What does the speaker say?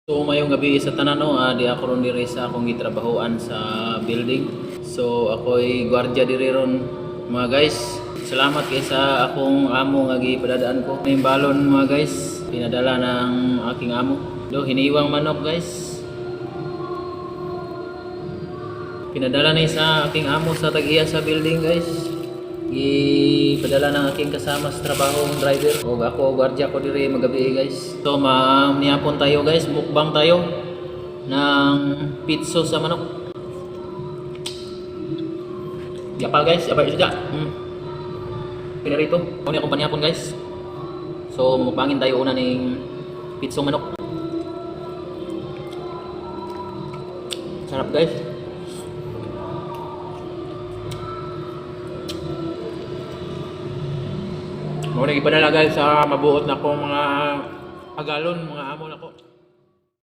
So mayong gabi sa tanan no, di ako ron diri sa akong gitrabahoan sa building. So ako'y gwardiya diri ron mga guys. Salamat kay sa akong amo nga gipadadaan ko. May balon mga guys, pinadala ng aking amo. Do hiniwang manok guys. Pinadala ni sa aking amo sa tag-iya sa building guys. Ipadala ng aking kasama sa trabahong driver o ako gwardiya ko diri magabi guys. So niapon tayo guys, mukbang tayo ng pitso sa manok. Yapal guys, yapal isda. Pinarito. Kunin akong paniapon guys. So mukbangin tayo una ng pitso manok. Sarap guys. Muna ipadala guys sa mabuot na kong mga agalon, mga amo